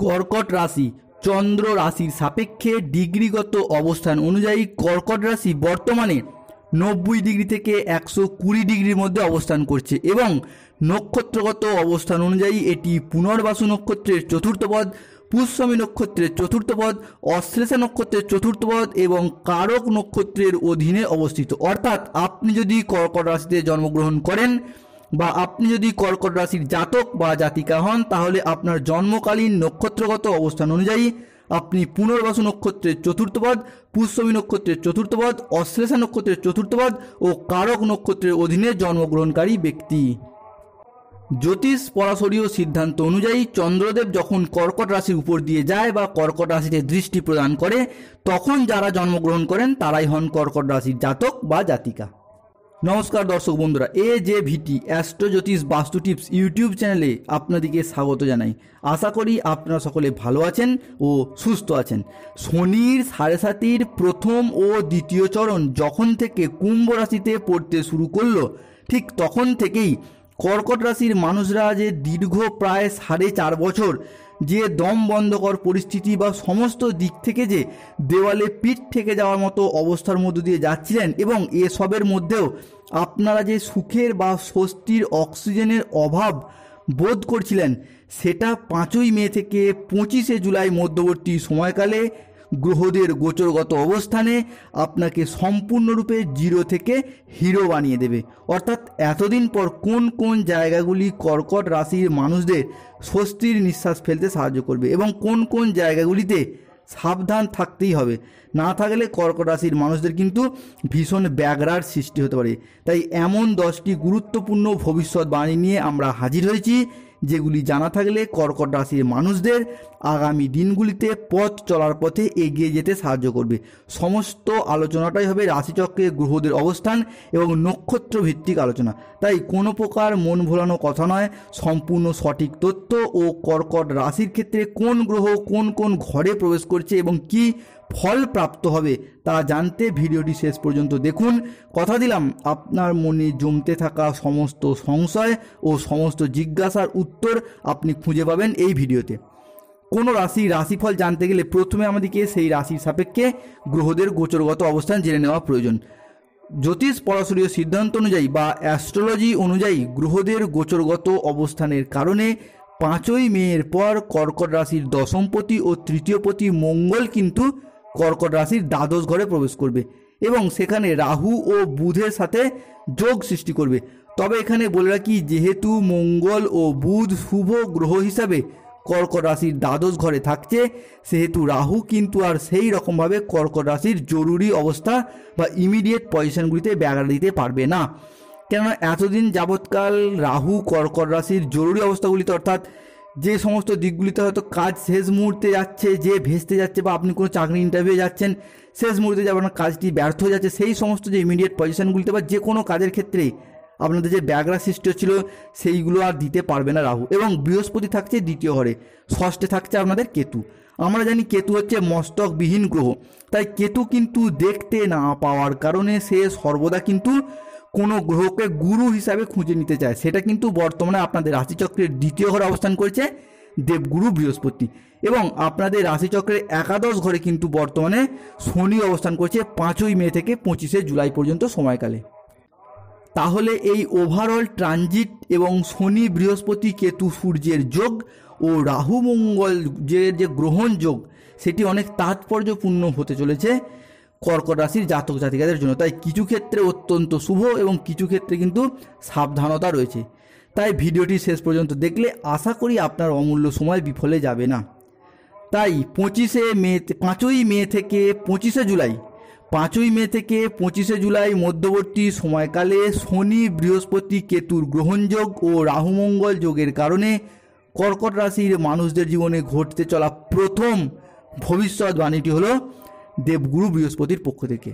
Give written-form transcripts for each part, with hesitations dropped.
কর্কট রাশি চন্দ্র রাশির সাপেক্ষে ডিগ্রিগত অবস্থান অনুযায়ী কর্কট রাশি বর্তমানে 90 ডিগ্রি থেকে 120 ডিগ্রির মধ্যে অবস্থান করছে এবং নক্ষত্রগত অবস্থান অনুযায়ী এটি পুনর্বাসু নক্ষত্রের চতুর্থ পদ, পুষ্যমী নক্ষত্রের চতুর্থ পদ, অশ্লেষা নক্ষত্রের চতুর্থ পদ এবং কারক নক্ষত্রের অধীনে অবস্থিত। অর্থাৎ আপনি যদি কর্কট রাশিতে জন্মগ্রহণ করেন বা আপনি যদি কর্কট রাশির জাতক বা জাতিকা হন, তাহলে আপনার জন্মকালীন নক্ষত্রগত অবস্থান অনুযায়ী আপনি পুনর্বাসু নক্ষত্রের চতুর্থ পদ, পুষ্যমী নক্ষত্রের চতুর্থ পদ, অশ্লেষা নক্ষত্রের চতুর্থ পদ ও কারক নক্ষত্রের অধীনে জন্মগ্রহণকারী ব্যক্তি। জ্যোতিষ পরাশরীয় সিদ্ধান্ত অনুযায়ী চন্দ্রদেব যখন কর্কট রাশির উপর দিয়ে যায় বা কর্কট রাশিতে দৃষ্টি প্রদান করে, তখন যারা জন্মগ্রহণ করেন তারাই হন কর্কট রাশির জাতক বা জাতিকা। নমস্কার দর্শক বন্ধুরা, AJVT অ্যাস্ট্রো জ্যোতিষ বাস্তু টিপস ইউটিউব চ্যানেলে আপনাদেরকে স্বাগত জানাই। আশা করি আপনারা সকলে ভালো আছেন ও সুস্থ আছেন। শনির 7.5 প্রথম ও দ্বিতীয় চরণ যখন থেকে কুম্ভ রাশিতে পড়তে শুরু করলো, ঠিক তখন থেকেই কর্কট রাশির মানুষরা যে দীর্ঘ প্রায় 4.5 বছর যে দম বন্ধকর পরিস্থিতি বা সমস্ত দিক থেকে যে দেওয়ালে পিঠ থেকে যাওয়ার মতো অবস্থার মধ্য দিয়ে যাচ্ছিলেন এবং এসবের মধ্যেও আপনারা যে সুখের বা স্বস্তির অক্সিজেনের অভাব বোধ করছিলেন, সেটা 5ই মে থেকে 25শে জুলাই মধ্যবর্তী সময়কালে গ্রহদের গোচরগত অবস্থানে আপনাকে সম্পূর্ণরূপে জিরো থেকে হিরো বানিয়ে দেবে। অর্থাৎ এতদিন পর কোন কোন জায়গাগুলি কর্কট রাশির মানুষদের স্বস্তির নিঃশ্বাস ফেলতে সাহায্য করবে এবং কোন কোন জায়গাগুলিতে সাবধান থাকতেই হবে, না থাকলে কর্কট রাশির মানুষদের কিন্তু ভীষণ ব্যাঘাত সৃষ্টি হতে পারে। তাই এমন 10টি গুরুত্বপূর্ণ ভবিষ্যৎবাণী নিয়ে আমরা হাজির হয়েছি, যেগুলি জানা থাকলে কর্কট রাশির মানুষদের আগামী দিনগুলিতে পথ চলার পথে এগিয়ে যেতে সাহায্য করবে। সমস্ত আলোচনাটাই হবে রাশিচক্রে গ্রহদের অবস্থান এবং নক্ষত্র ভিত্তিক আলোচনা। তাই কোনো প্রকার মন ভোলানো কথা নয়, সম্পূর্ণ সঠিক তথ্য ও কর্কট রাশির ক্ষেত্রে কোন গ্রহ কোন কোন ঘরে প্রবেশ করছে এবং কি ফল প্রাপ্ত হবে তা জানতে ভিডিওটি শেষ পর্যন্ত দেখুন। কথা দিলাম, আপনার মনে জমতে থাকা সমস্ত সংশয় ও সমস্ত জিজ্ঞাসার উত্তর আপনি খুঁজে পাবেন এই ভিডিওতে। কোনো রাশিফল জানতে গেলে প্রথমে আমাদেরকে সেই রাশির সাপেক্ষে গ্রহদের গোচরগত অবস্থান জেনে নেওয়া প্রয়োজন। জ্যোতিষ পরাশরীয় সিদ্ধান্ত অনুযায়ী বা অ্যাস্ট্রোলজি অনুযায়ী গ্রহদের গোচরগত অবস্থানের কারণে 5ই মের পর কর্কট রাশির দশমপতি ও তৃতীয়পতি মঙ্গল কিন্তু কর্কট রাশির দ্বাদশ ঘরে প্রবেশ করবে এবং সেখানে রাহু ও বুধের সাথে যোগ সৃষ্টি করবে। তবে এখানে বলে রাখি, যেহেতু মঙ্গল ও বুধ শুভ গ্রহ হিসাবে কর্কট রাশির দ্বাদশ ঘরে থাকছে, সেহেতু রাহু কিন্তু আর সেই রকমভাবে কর্কট রাশির জরুরি অবস্থা বা ইমিডিয়েট পজিশনগুলিতে ব্যাঘাত দিতে পারবে না। কেননা এতদিন যাবৎকাল রাহু কর্কট রাশির জরুরি অবস্থাগুলিতে, অর্থাৎ যে সমস্ত দিকগুলিতে হয়তো কাজ শেষ মুহূর্তে যাচ্ছে, যে ভেস্তে যাচ্ছে বা আপনি কোনো চাকরি ইন্টারভিউ যাচ্ছেন, শেষ মুহূর্তে যে আপনার কাজটি ব্যর্থ হয়ে যাচ্ছে, সেই সমস্ত যে ইমিডিয়েট পজিশনগুলিতে বা যে কোনো কাজের ক্ষেত্রেই আপনাদের যে ব্যাঘাত সৃষ্টি হচ্ছিল, সেইগুলো আর দিতে পারবে না রাহু। এবং বৃহস্পতি থাকছে দ্বিতীয় ঘরে, ষষ্ঠে থাকছে আপনাদের কেতু। আমরা জানি কেতু হচ্ছে মস্তকবিহীন গ্রহ, তাই কেতু কিন্তু দেখতে না পাওয়ার কারণে সে সর্বদা কিন্তু কোনো গ্রহকে গুরু হিসাবে খুঁজে নিতে চায়। সেটা কিন্তু বর্তমানে আপনাদের রাশিচক্রের দ্বিতীয় ঘরে অবস্থান করেছে দেবগুরু বৃহস্পতি এবং আপনাদের রাশিচক্রের একাদশ ঘরে কিন্তু বর্তমানে শনি অবস্থান করছে 5ই মে থেকে 25শে জুলাই পর্যন্ত সময়কালে। তাহলে এই ওভারঅল ট্রানজিট এবং শনি বৃহস্পতি কেতু সূর্যের যোগ ও রাহু মঙ্গল যে গ্রহণ যোগ, সেটি অনেক তাৎপর্যপূর্ণ হতে চলেছে কর্কট রাশির জাতক জাতিকাদের জন্য। তাই কিছু ক্ষেত্রে অত্যন্ত শুভ এবং কিছু ক্ষেত্রে কিন্তু সাবধানতা রয়েছে। তাই ভিডিওটি শেষ পর্যন্ত দেখলে আশা করি আপনার অমূল্য সময় বিফলে যাবে না। তাই 5ই মে থেকে 25শে জুলাই, 5ই মে থেকে 25শে জুলাই মধ্যবর্তী সময়কালে শনি বৃহস্পতি কেতুর গ্রহণযোগ ও রাহু মঙ্গল যোগের কারণে কর্কট রাশির মানুষদের জীবনে ঘটতে চলা প্রথম ভবিষ্যৎবাণীটি হলো দেবগুরু বৃহস্পতির পক্ষ থেকে।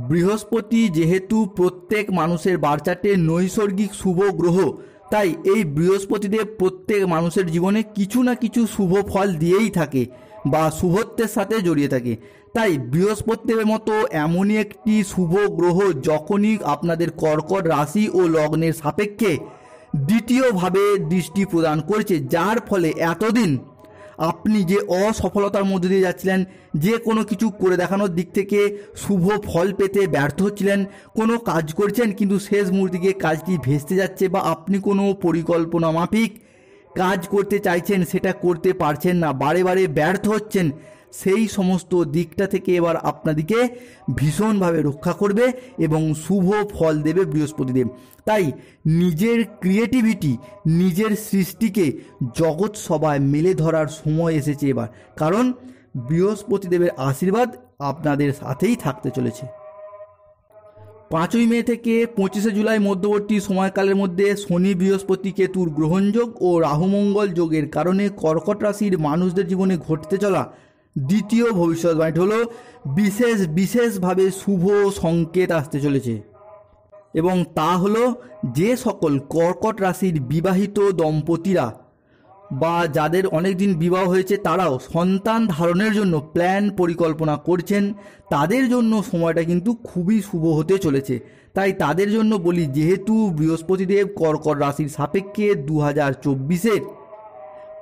বৃহস্পতি যেহেতু প্রত্যেক মানুষের বারচার্টে নৈসর্গিক শুভ গ্রহ, তাই এই বৃহস্পতিদেব প্রত্যেক মানুষের জীবনে কিছু না কিছু শুভ ফল দিয়েই থাকে বা শুভত্বের সাথে জড়িয়ে থাকে। তাই বৃহস্পতিদেবের মতো এমনই একটি শুভ গ্রহ যখনই আপনাদের কর্কট রাশি ও লগ্নের সাপেক্ষে দ্বিতীয়ভাবে দৃষ্টি প্রদান করছে, যার ফলে এতদিন আপনি যে অসফলতার মধ্যে দিয়ে যাচ্ছিলেন, যে কোনো কিছু করে দেখানোর দিক থেকে শুভ ফল পেতে ব্যর্থ হচ্ছিলেন, কোনো কাজ করছেন কিন্তু শেষ মুহূর্তে গিয়ে কাজটি ভেস্তে যাচ্ছে, বা আপনি কোনো পরিকল্পনা মাফিক কাজ করতে চাইছেন সেটা করতে পারছেন না, বারে বারে ব্যর্থ হচ্ছেন, সেই সমস্ত দিকটা থেকে এবার আপনাদেরকে ভীষণভাবে রক্ষা করবে এবং শুভ ফল দেবে বৃহস্পতিদেব। তাই নিজের ক্রিয়েটিভিটি, নিজের সৃষ্টিকে জগৎ সভায় মেলে ধরার সময় এসেছে এবার, কারণ বৃহস্পতিদেবের আশীর্বাদ আপনাদের সাথেই থাকতে চলেছে। 5ই মে থেকে 25শে জুলাই মধ্যবর্তী সময়কালের মধ্যে শনি বৃহস্পতি কেতুর গ্রহণযোগ ও রাহু মঙ্গল যোগের কারণে কর্কট রাশির মানুষদের জীবনে ঘটতে চলা দ্বিতীয় ভবিষ্যৎবাণীটি হলো বিশেষভাবে শুভ সংকেত আসতে চলেছে, এবং তা হলো যে সকল কর্কট রাশির বিবাহিত দম্পতিরা বা যাদের অনেক দিন বিবাহ হয়েছে তারাও সন্তান ধারণের জন্য প্ল্যান পরিকল্পনা করছেন, তাদের জন্য সময়টা কিন্তু খুবই শুভ হতে চলেছে। তাই তাদের জন্য বলি, যেহেতু বৃহস্পতিদেব কর্কট রাশির সাপেক্ষে 2024-এর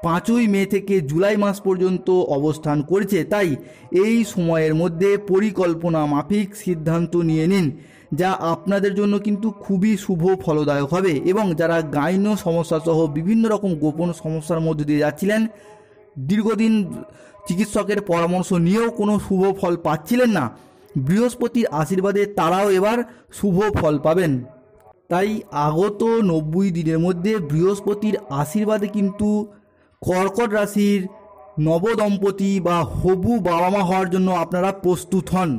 5ই মে থেকে জুলাই মাস পর্যন্ত অবস্থান করছে, তাই এই সময়ের মধ্যে পরিকল্পনা মাফিক সিদ্ধান্ত নিয়ে নিন, যা আপনাদের জন্য কিন্তু খুবই শুভ ফলদায়ক হবে। এবং যারা গাইনো সমস্যা সহ বিভিন্ন রকম গোপন সমস্যার মধ্যে দিয়ে যাচ্ছিলেন, দীর্ঘদিন চিকিৎসকের পরামর্শ নিয়েও কোনো শুভ ফল পাচ্ছিলেন না, বৃহস্পতির আশীর্বাদে তারাও এবার শুভ ফল পাবেন। তাই আগত 90 দিনের মধ্যে বৃহস্পতির আশীর্বাদে কিন্তু কর্কট রাশির নবদম্পতি বা হবু বাবা মা হওয়ার জন্য আপনারা প্রস্তুত হন।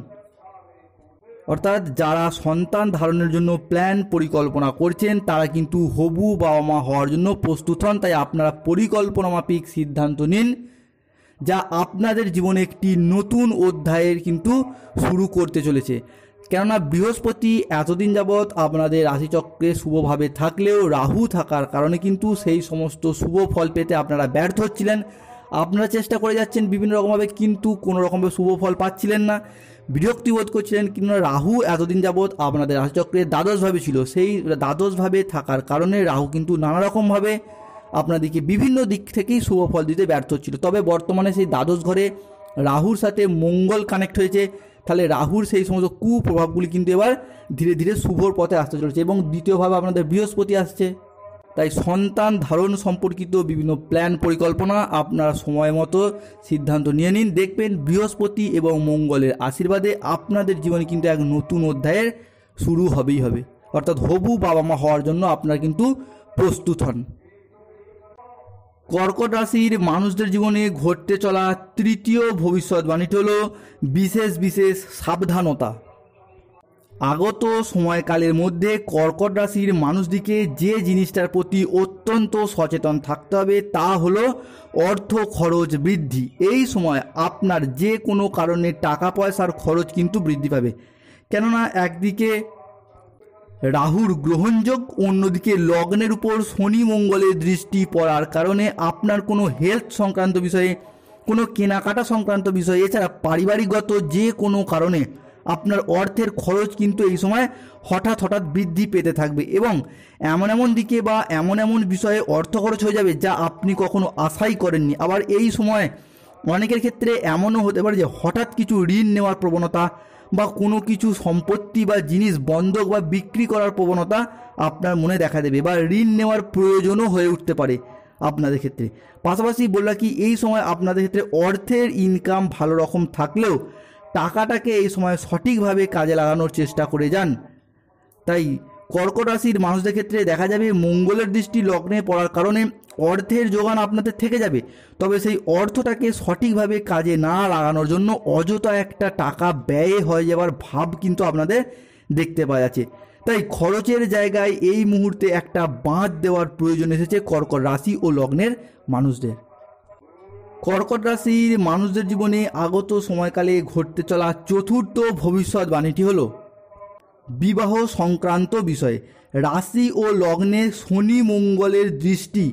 অর্থাৎ যারা সন্তান ধারণের জন্য প্ল্যান পরিকল্পনা করছেন তারা কিন্তু হবু বাবা মা হওয়ার জন্য প্রস্তুত হন। তাই আপনারা পরিকল্পনা মাফিক সিদ্ধান্ত নিন, যা আপনাদের জীবনে একটি নতুন অধ্যায়ের কিন্তু শুরু করতে চলেছে। কেননা বৃহস্পতি এতদিন যাবৎ আপনাদের রাশিচক্রে শুভভাবে থাকলেও রাহু থাকার কারণে কিন্তু সেই সমস্ত শুভ ফল পেতে আপনারা ব্যর্থ হচ্ছিলেন। আপনারা চেষ্টা করে যাচ্ছেন বিভিন্ন রকমভাবে, কিন্তু কোনো রকমভাবে শুভ ফল পাচ্ছিলেন না, বিরক্তিবোধ করছিলেন। কিন্তু রাহু এতদিন যাবৎ আপনাদের রাশিচক্রে দ্বাদশভাবে ছিল, সেই দ্বাদশভাবে থাকার কারণে রাহু কিন্তু নানা রকমভাবে আপনাদেরকে বিভিন্ন দিক থেকেই শুভ ফল দিতে ব্যর্থ হচ্ছিল। তবে বর্তমানে সেই দ্বাদশ ঘরে রাহুর সাথে মঙ্গল কানেক্ট হয়েছে, তাহলে রাহুর সেই সমস্ত কুপ্রভাবগুলি কিন্তু এবার ধীরে ধীরে শুভর পথে আসতে চলেছে। এবং দ্বিতীয়ভাবে আপনাদের বৃহস্পতি আসছে, তাই সন্তান ধারণ সম্পর্কিত বিভিন্ন প্ল্যান পরিকল্পনা আপনারা সময় মতো সিদ্ধান্ত নিয়ে নিন। দেখবেন বৃহস্পতি এবং মঙ্গলের আশীর্বাদে আপনাদের জীবনে কিন্তু এক নতুন অধ্যায়ের শুরু হবেই হবে। অর্থাৎ হবু বাবা মা হওয়ার জন্য আপনারা কিন্তু প্রস্তুত হন। কর্কট রাশির মানুষদের জীবনে ঘটতে চলা তৃতীয় ভবিষ্যৎবাণীটি হল বিশেষ সাবধানতা। আগত সময়কালের মধ্যে কর্কট রাশির মানুষদিকে যে জিনিসটার প্রতি অত্যন্ত সচেতন থাকতে হবে তা হলো অর্থ খরচ বৃদ্ধি। এই সময় আপনার যে কোনো কারণে টাকা পয়সার খরচ কিন্তু বৃদ্ধি পাবে, কেননা একদিকে রাহুর গ্রহণযোগ, অন্যদিকে লগ্নের উপর শনি মঙ্গলের দৃষ্টি পড়ার কারণে আপনার কোনো হেলথ সংক্রান্ত বিষয়ে, কোনো কেনাকাটা সংক্রান্ত বিষয়ে, এছাড়া পারিবারিকগত যে কোনো কারণে আপনার অর্থের খরচ কিন্তু এই সময় হঠাৎ বৃদ্ধি পেতে থাকবে এবং এমন দিকে বা এমন বিষয়ে অর্থ খরচ হয়ে যাবে যা আপনি কখনো আশাই করেননি। আবার এই সময় অনেকের ক্ষেত্রে এমনও হতে পারে যে হঠাৎ কিছু ঋণ নেওয়ার প্রবণতা বা কোনো কিছু সম্পত্তি বা জিনিস বন্ধক বা বিক্রি করার প্রবণতা আপনার মনে দেখা দেবে, বা ঋণ নেওয়ার প্রয়োজনও হয়ে উঠতে পারে আপনাদের ক্ষেত্রে। পাশাপাশি বললাম কি, এই সময় আপনাদের ক্ষেত্রে অর্থের ইনকাম ভালো রকম থাকলেও টাকাটাকে এই সময় সঠিকভাবে কাজে লাগানোর চেষ্টা করে যান। তাই কর্কট রাশির মানুষদের ক্ষেত্রে দেখা যাবে মঙ্গলের দৃষ্টি লগ্নে পড়ার কারণে অর্থের যোগান আপনাদের থেকে যাবে, তবে সেই অর্থটাকে সঠিকভাবে কাজে না লাগানোর জন্য অযথা একটা টাকা ব্যয় হয়ে যাওয়ার ভাব কিন্তু আপনাদের দেখতে পাওয়া যাচ্ছে। তাই খরচের জায়গায় এই মুহূর্তে একটা বাঁধ দেওয়ার প্রয়োজন এসেছে কর্কট রাশি ও লগ্নের মানুষদের। কর্কট রাশির মানুষদের জীবনে আগত সময়কালে ঘটতে চলা চতুর্থ ভবিষ্যৎবাণীটি হল বিবাহ সংক্রান্ত বিষয়ে। রাশি ও লগ্নে শনি মঙ্গলের দৃষ্টি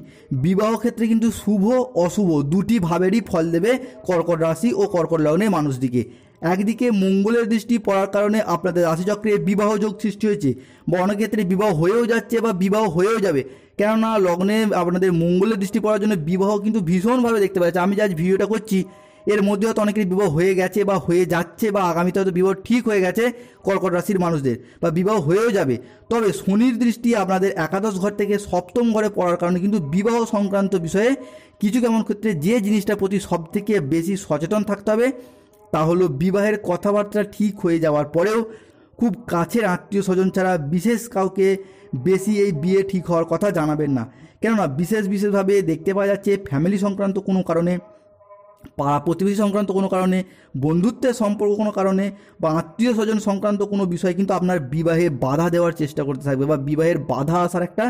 বিবাহ ক্ষেত্রে কিন্তু শুভ অশুভ দুটি ভাবেরই ফল দেবে কর্কট রাশি ও কর্কট লগ্নের মানুষদিকে। একদিকে মঙ্গলের দৃষ্টি পড়ার কারণে আপনাদের রাশিচক্রে বিবাহ যোগ সৃষ্টি হয়েছে, বা অনেক ক্ষেত্রে বিবাহ হয়েও যাচ্ছে বা বিবাহ হয়েও যাবে। কেননা লগ্নে আপনাদের মঙ্গলের দৃষ্টি পড়ার জন্য বিবাহ কিন্তু ভীষণভাবে দেখতে পাচ্ছি। আমি যে আজ ভিডিওটা করছি এর মধ্যে হয়তো অনেকের বিবাহ হয়ে গেছে বা হয়ে যাচ্ছে, বা আগামীতে হয়তো বিবাহ ঠিক হয়ে গেছে কর্কট রাশির মানুষদের, বা বিবাহ হয়েও যাবে। তবে শনির দৃষ্টি আপনাদের একাদশ ঘর থেকে সপ্তম ঘরে পড়ার কারণে কিন্তু বিবাহ সংক্রান্ত বিষয়ে কিছু কেমন ক্ষেত্রে যে জিনিসটার প্রতি সবথেকে বেশি সচেতন থাকতে হবে তা হলো বিবাহের কথাবার্তা ঠিক হয়ে যাওয়ার পরেও খুব কাছের আত্মীয় স্বজন ছাড়া বিশেষ কাউকে বেশি এই বিয়ে ঠিক হওয়ার কথা জানাবেন না। কেননা বিশেষভাবে দেখতে পাওয়া যাচ্ছে ফ্যামিলি সংক্রান্ত কোনো কারণে, পাড়া প্রতিবেশী সংক্রান্ত কোনো কারণে, বন্ধুত্বের সম্পর্ক কোনো কারণে, বা আত্মীয় স্বজন সংক্রান্ত কোনো বিষয় কিন্তু আপনার বিবাহে বাধা দেওয়ার চেষ্টা করতে থাকবে, বা বিবাহের বাধা আসার একটা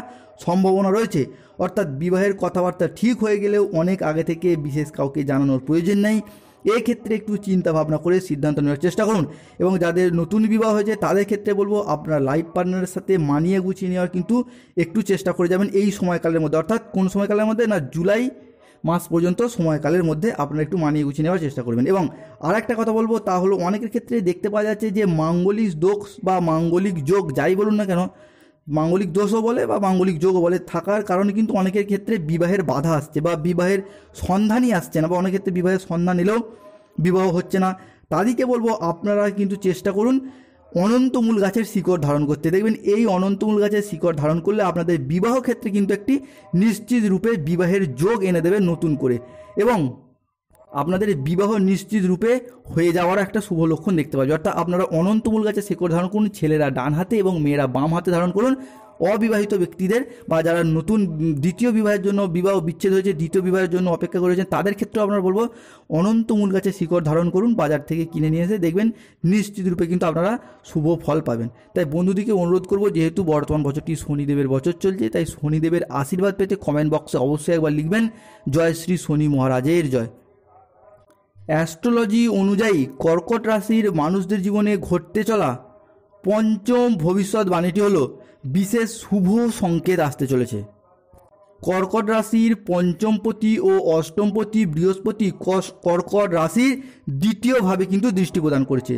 সম্ভাবনা রয়েছে। অর্থাৎ বিবাহের কথাবার্তা ঠিক হয়ে গেলেও অনেক আগে থেকে বিশেষ কাউকে জানানোর প্রয়োজন নেই। এক্ষেত্রে একটু চিন্তা ভাবনা করে সিদ্ধান্ত নেওয়ার চেষ্টা করুন। এবং যাদের নতুন বিবাহ হয়েছে তাদের ক্ষেত্রে বলবো আপনার লাইফ পার্টনারের সাথে মানিয়ে গুছিয়ে নেওয়ার কিন্তু একটু চেষ্টা করে যাবেন এই সময়কালের মধ্যে। অর্থাৎ কোন সময়কালের মধ্যে না, জুলাই মাস পর্যন্ত সময়কালের মধ্যে আপনারা একটু মানিয়ে গুছিয়ে নেওয়ার চেষ্টা করবেন। এবং আর একটা কথা বলবো তা হলো, অনেকের ক্ষেত্রে দেখতে পাওয়া যাচ্ছে যে মাঙ্গলিক দোষ বা মাঙ্গলিক যোগ যাই বলুন না কেন, মাঙ্গলিক দোষও বলে বা মাঙ্গলিক যোগও বলে, থাকার কারণে কিন্তু অনেকের ক্ষেত্রে বিবাহের বাধা আসছে বা বিবাহের সন্ধানই আসছে না, বা অনেক ক্ষেত্রে বিবাহের সন্ধান এলেও বিবাহ হচ্ছে না। তাদেরকে বলবো আপনারা কিন্তু চেষ্টা করুন অনন্তমূল গাছের শিকড় ধারণ করতে। দেখবেন এই অনন্তমূল গাছের শিকড় ধারণ করলে আপনাদের বিবাহ ক্ষেত্রে কিন্তু একটি নিশ্চিত রূপে বিবাহের যোগ এনে দেবে নতুন করে, এবং আপনাদের বিবাহ নিশ্চিত রূপে হয়ে যাওয়ার একটা শুভ লক্ষণ দেখতে পাবেন। অর্থাৎ আপনারা অনন্তমূল গাছের শিকড় ধারণ করুন, ছেলেরা ডান হাতে এবং মেয়েরা বাম হাতে ধারণ করুন। অবিবাহিত ব্যক্তিদের বা যারা নতুন দ্বিতীয় বিবাহের জন্য বিবাহ বিচ্ছেদ হয়েছে, দ্বিতীয় বিবাহের জন্য অপেক্ষা করেছেন, তাদের ক্ষেত্রেও আপনারা বলবো অনন্তমূল গাছের শিকড় ধারণ করুন, বাজার থেকে কিনে নিয়ে এসে দেখবেন নিশ্চিত রূপে কিন্তু আপনারা শুভ ফল পাবেন। তাই বন্ধুদিকে অনুরোধ করব, যেহেতু বর্তমান বছরটি শনিদেবের বছর চলছে, তাই শনিদেবের আশীর্বাদ পেতে কমেন্ট বক্সে অবশ্যই একবার লিখবেন জয় শ্রী শনি মহারাজের জয়। অ্যাস্ট্রোলজি অনুযায়ী কর্কট রাশির মানুষদের জীবনে ঘটতে চলা পঞ্চম ভবিষ্যৎবাণীটি হলো বিশেষ শুভ সংকেত আসতে চলেছে। কর্কট রাশির পঞ্চমপতি ও অষ্টমপতি বৃহস্পতি কর্কট রাশির দ্বিতীয়ভাবে কিন্তু দৃষ্টি প্রদান করছে।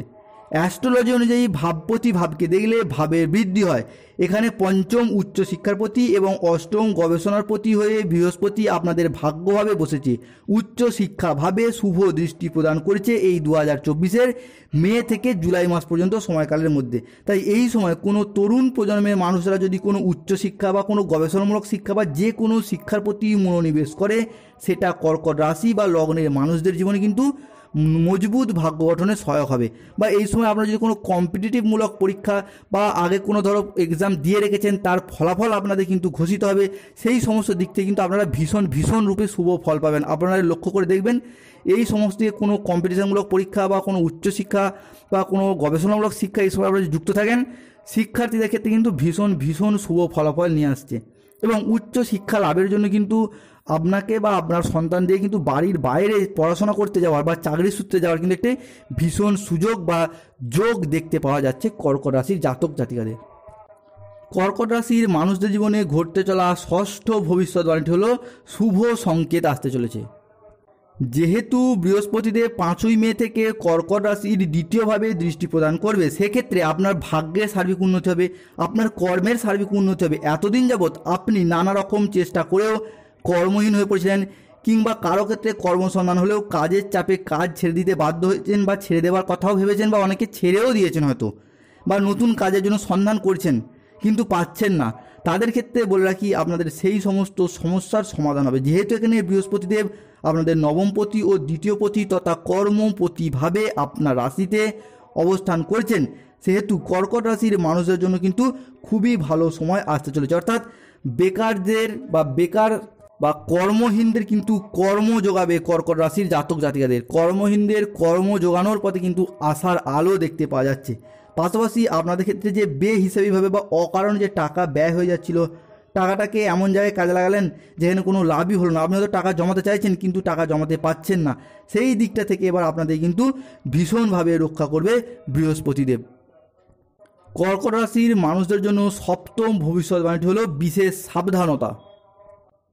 অ্যাস্ট্রোলজি অনুযায়ী ভাবপতি ভাবকে দেখলে ভাবের বৃদ্ধি হয়। এখানে পঞ্চম উচ্চ শিক্ষার প্রতি এবং অষ্টম গবেষণার প্রতি হয়ে বৃহস্পতি আপনাদের ভাগ্যভাবে বসেছে। উচ্চ শিক্ষা ভাবে শুভ দৃষ্টি প্রদান করেছে এই 2024-এর মে থেকে জুলাই মাস পর্যন্ত সময়কালের মধ্যে। তাই এই সময় কোনো তরুণ প্রজন্মের মানুষরা যদি কোনো উচ্চশিক্ষা বা কোনো গবেষণামূলক শিক্ষা বা যে কোনো শিক্ষার প্রতি মনোনিবেশ করে, সেটা কর্কট রাশি বা লগ্নের মানুষদের জীবনে কিন্তু মজবুত ভাগ্য গঠনে সহায়ক হবে। বা এই সময় আপনারা যদি কোনো কম্পিটিটিভমূলক পরীক্ষা বা আগে কোনো ধরো এক্সাম দিয়ে রেখেছেন, তার ফলাফল আপনাদের কিন্তু ঘোষিত হবে, সেই সমস্ত দিক থেকে কিন্তু আপনারা ভীষণ রূপে শুভ ফল পাবেন। আপনারা লক্ষ্য করে দেখবেন এই সমস্ত কোনো কম্পিটিশনমূলক পরীক্ষা বা কোনো উচ্চশিক্ষা বা কোনো গবেষণামূলক শিক্ষা এই সময় আপনারা যুক্ত থাকেন, শিক্ষার্থীদের ক্ষেত্রে কিন্তু ভীষণ শুভ ফলাফল নিয়ে আসছে। এবং উচ্চ শিক্ষা লাভের জন্য কিন্তু আপনাকে বা আপনার সন্তান দিয়ে কিন্তু বাড়ির বাইরে পড়াশোনা করতে যাওয়ার বা চাকরির সূত্রে যাওয়ার কিন্তু একটি ভীষণ সুযোগ বা যোগ দেখতে পাওয়া যাচ্ছে কর্কট রাশির জাতক জাতিকাদের। কর্কট রাশির মানুষদের জীবনে ঘটতে চলা ষষ্ঠ ভবিষ্যৎবাণীটি হলো শুভ সংকেত আসতে চলেছে। যেহেতু বৃহস্পতিদেব 5ই মে থেকে কর্কট রাশির দ্বিতীয়ভাবে দৃষ্টি প্রদান করবে, সেক্ষেত্রে আপনার ভাগ্যের সার্বিক উন্নতি হবে, আপনার কর্মের সার্বিক উন্নতি হবে। এতদিন যাবৎ আপনি নানা রকম চেষ্টা করেও কর্মহীন হয়ে পড়েছিলেন, কিংবা কারো ক্ষেত্রে কর্মসন্ধান হলেও কাজের চাপে কাজ ছেড়ে দিতে বাধ্য হয়েছেন বা ছেড়ে দেওয়ার কথাও ভেবেছেন, বা অনেকে ছেড়েও দিয়েছেন হয়তো, বা নতুন কাজের জন্য সন্ধান করছেন কিন্তু পাচ্ছেন না। তাদের ক্ষেত্রে বলে রাখি আপনাদের সেই সমস্ত সমস্যার সমাধান হবে। যেহেতু এখানে বৃহস্পতিদেব আপনাদের নবমপতি ও দ্বিতীয়পতি তথা কর্মপতিভাবে আপনার রাশিতে অবস্থান করছেন, সেহেতু কর্কট রাশির মানুষদের জন্য কিন্তু খুবই ভালো সময় আসতে চলেছে। অর্থাৎ বেকারদের বা বেকার বা কর্মহীনদের কিন্তু কর্ম যোগাবে কর্কট রাশির জাতক জাতিকাদের। কর্মহীনদের কর্ম যোগানোর পথে কিন্তু আশার আলো দেখতে পাওয়া যাচ্ছে। পাশাপাশি আপনাদের ক্ষেত্রে যে বেহিসাবিভাবে বা অকারণ যে টাকা ব্যয় হয়ে যাচ্ছিল, টাকাটাকে এমন জায়গায় কাজে লাগালেন যেখানে কোনো লাভই হলো না, আপনি হয়তো টাকা জমাতে চাইছেন কিন্তু টাকা জমাতে পাচ্ছেন না, সেই দিকটা থেকে এবার আপনাদের কিন্তু ভীষণভাবে রক্ষা করবে বৃহস্পতিদেব। কর্কট রাশির মানুষদের জন্য সপ্তম ভবিষ্যৎবাণীটি হলো বিশেষ সাবধানতা,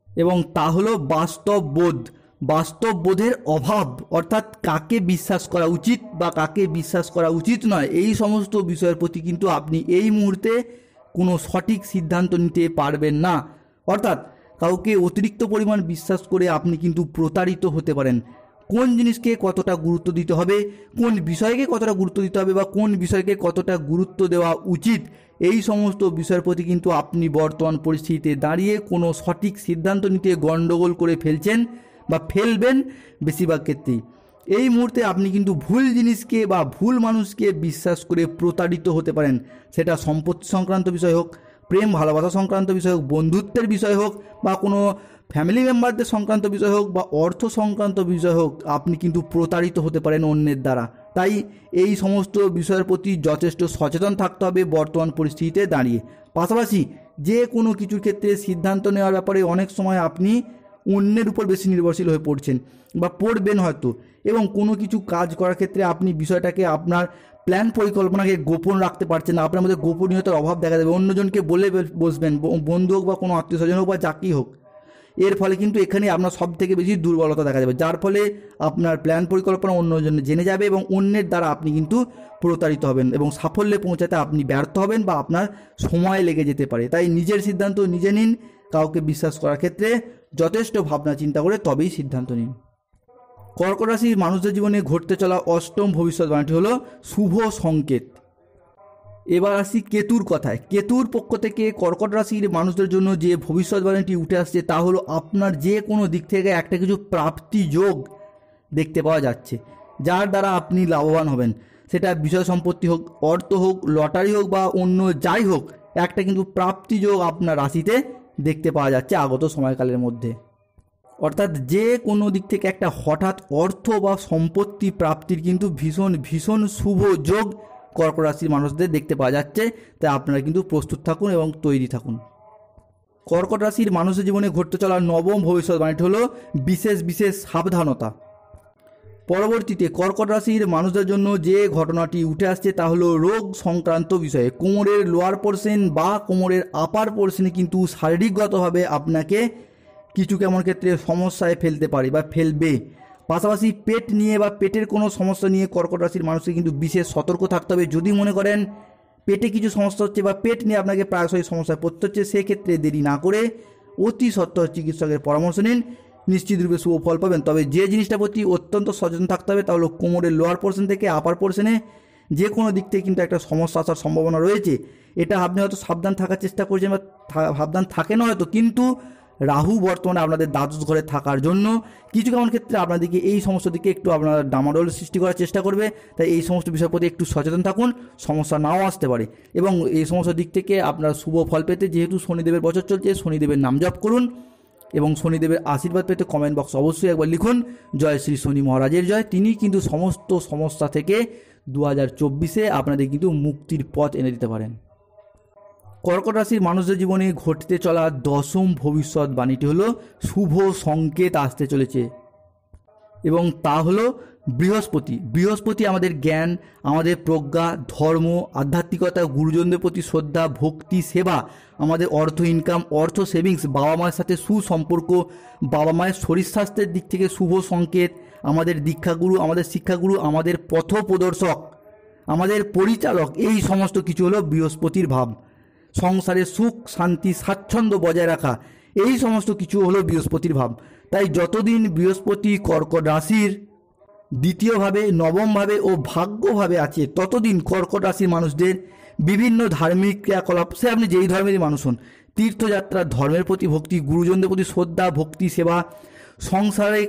এবং তা হলো বাস্তব বোধ। বাস্তব বোধের অভাব, অর্থাৎ কাকে বিশ্বাস করা উচিত বা কাকে বিশ্বাস করা উচিত নয়, এই সমস্ত বিষয়ের প্রতি কিন্তু আপনি এই মুহূর্তে কোনো সঠিক সিদ্ধান্ত নিতে পারবেন না। অর্থাৎ কাউকে অতিরিক্ত পরিমাণ বিশ্বাস করে আপনি কিন্তু প্রতারিত হতে পারেন। কোন জিনিসকে কতটা গুরুত্ব দিতে হবে, কোন বিষয়কে কতটা গুরুত্ব দিতে হবে বা কোন বিষয়কে কতটা গুরুত্ব দেওয়া উচিত, এই সমস্ত বিষয়ের প্রতি কিন্তু আপনি বর্তমান পরিস্থিতিতে দাঁড়িয়ে কোনো সঠিক সিদ্ধান্ত নিতে গণ্ডগোল করে ফেলছেন বা ফেলবেন বেশিরভাগ ক্ষেত্রেই। এই মুহূর্তে আপনি কিন্তু ভুল জিনিসকে বা ভুল মানুষকে বিশ্বাস করে প্রতারিত হতে পারেন। সেটা সম্পত্তি সংক্রান্ত বিষয় হোক, প্রেম ভালোবাসা সংক্রান্ত বিষয় হোক, বন্ধুত্বের বিষয় হোক বা কোনো ফ্যামিলি মেম্বারদের সংক্রান্ত বিষয় হোক বা অর্থ সংক্রান্ত বিষয় হোক, আপনি কিন্তু প্রতারিত হতে পারেন অন্যের দ্বারা। তাই এই সমস্ত বিষয়ের প্রতি যথেষ্ট সচেতন থাকতে হবে বর্তমান পরিস্থিতিতে দাঁড়িয়ে। পাশাপাশি যে কোনো কিছুর ক্ষেত্রে সিদ্ধান্ত নেওয়ার ব্যাপারে অনেক সময় আপনি অন্যের উপর বেশি নির্ভরশীল হয়ে পড়ছেন বা পড়বেন হয়তো, এবং কোনো কিছু কাজ করার ক্ষেত্রে আপনি বিষয়টাকে আপনার প্ল্যান পরিকল্পনাকে গোপন রাখতে পারছেন না। আপনার মধ্যে গোপনীয়তার অভাব দেখা যাবে, অন্যজনকে বলে বসবেন, বন্ধু হোক বা কোনো আত্মীয় স্বজন হোক বা যাকেই হোক। এর ফলে কিন্তু এখানে আপনার সব থেকে বেশি দুর্বলতা দেখা যাবে, যার ফলে আপনার প্ল্যান পরিকল্পনা অন্যজন জেনে যাবে এবং অন্যের দ্বারা আপনি কিন্তু প্রতারিত হবেন এবং সাফল্যে পৌঁছাতে আপনি ব্যর্থ হবেন বা আপনার সময় লেগে যেতে পারে। তাই নিজের সিদ্ধান্ত নিজে নিন। কাউকে বিশ্বাস করার ক্ষেত্রে যথেষ্ট ভাবনা চিন্তা করে তবেই সিদ্ধান্ত নিন। কর্কট রাশির মানুষদের জীবনে ঘটতে চলা অষ্টম ভবিষ্যৎবাণীটি হলো শুভ সংকেত। এবার আসি কেতুর কথায়। কেতুর পক্ষ থেকে কর্কট রাশির মানুষদের জন্য যে ভবিষ্যৎবাণীটি উঠে আসছে তা হলো আপনার যে কোনো দিক থেকে একটা কিছু প্রাপ্তি যোগ দেখতে পাওয়া যাচ্ছে, যার দ্বারা আপনি লাভবান হবেন। সেটা বিষয় সম্পত্তি হোক, অর্থ হোক, লটারি হোক বা অন্য যাই হোক, একটা কিন্তু প্রাপ্তি যোগ আপনার রাশিতে দেখতে পাওয়া যাচ্ছে আগত সময়কালের মধ্যে। অর্থাৎ যে কোনো দিক থেকে একটা হঠাৎ অর্থ বা সম্পত্তি প্রাপ্তির কিন্তু ভীষণ ভীষণ শুভ যোগ কর্কট রাশির মানুষদের দেখতে পাওয়া যাচ্ছে। তাই আপনারা কিন্তু প্রস্তুত থাকুন এবং তৈরি থাকুন। কর্কট রাশির মানুষের জীবনে ঘটতে চলা নবম ভবিষ্যৎবাণীটি হলো বিশেষ বিশেষ সাবধানতা। পরবর্তীতে কর্কট রাশির মানুষদের জন্য যে ঘটনাটি উঠে আসছে তা হলো রোগ সংক্রান্ত বিষয়ে। কোমরের লোয়ার পোর্শন বা কোমরের আপার পোর্শনে কিন্তু শারীরিকগতভাবে আপনাকে কিছু কেমন ক্ষেত্রে সমস্যায় ফেলতে পারে বা ফেলবে। পাশাপাশি পেট নিয়ে বা পেটের কোনো সমস্যা নিয়ে কর্কট রাশির মানুষকে কিন্তু বিশেষ সতর্ক থাকতে হবে। যদি মনে করেন পেটে কিছু সমস্যা হচ্ছে বা পেট নিয়ে আপনাকে প্রায়শই সমস্যায় পড়তে হচ্ছে, সেক্ষেত্রে দেরি না করে অতি সত্বর চিকিৎসকের পরামর্শ নিন, নিশ্চিত রূপে শুভ ফল পাবেন। তবে যে জিনিসটা প্রতি অত্যন্ত সচেতন থাকতে হবে তা হলো কোমরের লোয়ার পোর্শন থেকে আপার পোর্শনে যে কোনো দিক থেকে কিন্তু একটা সমস্যা আসার সম্ভাবনা রয়েছে। এটা আপনি হয়তো সাবধান থাকার চেষ্টা করছেন বা সাবধান থাকেন হয়তো, কিন্তু রাহু বর্তমানে আপনাদের দ্বাদশ ঘরে থাকার জন্য কিছু কেমন ক্ষেত্রে আপনাদেরকে এই সমস্ত দিকে একটু আপনার ডামাডোল সৃষ্টি করার চেষ্টা করবে। তাই এই সমস্ত বিষয়ের প্রতি একটু সচেতন থাকুন, সমস্যা নাও আসতে পারে। এবং এই সমস্ত দিক থেকে আপনার শুভ ফল পেতে যেহেতু শনিদেবের বছর চলছে, শনিদেবের নাম জপ করুন এবং শনিদেবের আশীর্বাদ পেতে কমেন্ট বক্স অবশ্যই একবার লিখুন জয় শ্রী শনি মহারাজের জয়। তিনি কিন্তু সমস্ত সমস্যা থেকে 2024-এ আপনাদের কিন্তু মুক্তির পথ এনে দিতে পারেন। কর্কট রাশির মানুষদের জীবনে ঘটতে চলা দশম ভবিষ্যৎবাণীটি হলো শুভ সংকেত আসতে চলেছে এবং তা হলো বৃহস্পতি। বৃহস্পতি আমাদের জ্ঞান, আমাদের প্রজ্ঞা, ধর্ম, আধ্যাত্মিকতা, গুরুজনদের প্রতি শ্রদ্ধা, ভক্তি, সেবা, আমাদের অর্থ ইনকাম, অর্থ সেভিংস, বাবা মায়ের সাথে সুসম্পর্ক, বাবা মায়ের শরীর স্বাস্থ্যের দিক থেকে শুভ সংকেত, আমাদের দীক্ষাগুরু, আমাদের শিক্ষাগুরু, আমাদের পথ প্রদর্শক, আমাদের পরিচালক, এই সমস্ত কিছু হলো বৃহস্পতির ভাব। সংসারে সুখ শান্তি স্বাচ্ছন্দ্য বজায় রাখা, এই সমস্ত কিছু হলো বৃহস্পতির ভাব। তাই যতদিন বৃহস্পতি কর্কট রাশির দ্বিতীয়ভাবে, নবমভাবে ও ভাগ্যভাবে আছে, ততদিন কর্কট রাশির মানুষদের বিভিন্ন ধার্মিক ক্রিয়াকলাপ, সে আপনি যেই ধর্মেরই মানুষ হন, তীর্থযাত্রা, ধর্মের প্রতি ভক্তি, গুরুজনদের প্রতি শ্রদ্ধা, ভক্তি, সেবা, সংসারে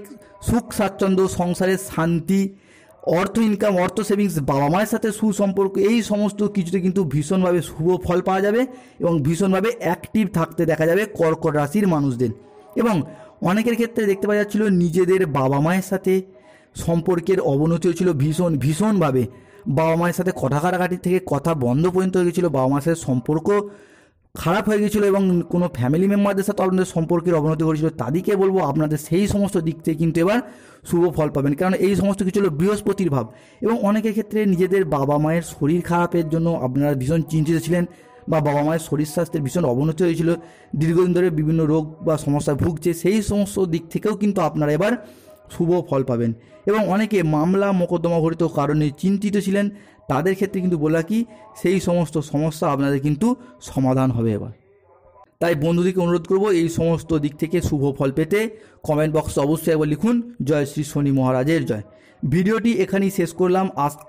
সুখ স্বাচ্ছন্দ্য, সংসারের শান্তি, অর্থ ইনকাম, অর্থ সেভিংস, বাবা মায়ের সাথে সুসম্পর্ক, এই সমস্ত কিছুতে কিন্তু ভীষণভাবে শুভ ফল পাওয়া যাবে এবং ভীষণভাবে অ্যাক্টিভ থাকতে দেখা যাবে কর্কট রাশির মানুষদের। এবং অনেকের ক্ষেত্রে দেখতে পাওয়া যাচ্ছিল নিজেদের বাবা মায়ের সাথে সম্পর্কের অবনতি হয়েছিল ভীষণভাবে। বাবা মায়ের সাথে কথা কাটাকাটি থেকে কথা বন্ধ পর্যন্ত হয়ে গেছিলো, বাবা মায়ের সাথে সম্পর্ক খারাপ হয়ে গেছিলো এবং কোনো ফ্যামিলি মেম্বারদের সাথে আপনাদের সম্পর্কের অবনতি ঘটেছিল। তাদেরকে বলবো আপনাদের সেই সমস্ত দিক থেকে কিন্তু এবার শুভ ফল পাবেন, কারণ এই সমস্ত কিছু হলো বৃহস্পতির ভাব। এবং অনেকের ক্ষেত্রে নিজেদের বাবা মায়ের শরীর খারাপের জন্য আপনারা ভীষণ চিন্তিত ছিলেন, বা বাবা মায়ের শরীর স্বাস্থ্যের ভীষণ অবনতি হয়েছিল, দীর্ঘদিন ধরে বিভিন্ন রোগ বা সমস্যায় ভুগছে, সেই সমস্ত দিক থেকেও কিন্তু আপনারা এবার শুভ ফল পাবেন। এবং অনেকে মামলা মোকদ্দমা ঘটিত কারণে চিন্তিত ছিলেন, তাদের ক্ষেত্রে কিন্তু বলা কি সেই সমস্ত সমস্যা আপনাদের কিন্তু সমাধান হবে এবার। তাই বন্ধুদেরকে অনুরোধ করব এই সমস্ত দিক থেকে শুভ ফল পেতে কমেন্ট বক্সে অবশ্যই একবার লিখুন জয় শ্রী শনি মহারাজের জয়। ভিডিওটি এখানেই শেষ করলাম। আশা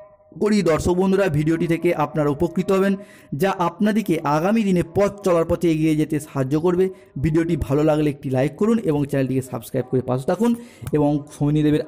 করি দর্শক বন্ধুরা ভিডিওটি থেকে আপনারা উপকৃত হবেন, যা আপনাদেরকে আগামী দিনে পথ চলার পথে এগিয়ে যেতে সাহায্য করবে। ভিডিওটি ভালো লাগলে একটি লাইক করুন এবং চ্যানেলটিকে সাবস্ক্রাইব করে পাশে থাকুন এবং শনিদেবের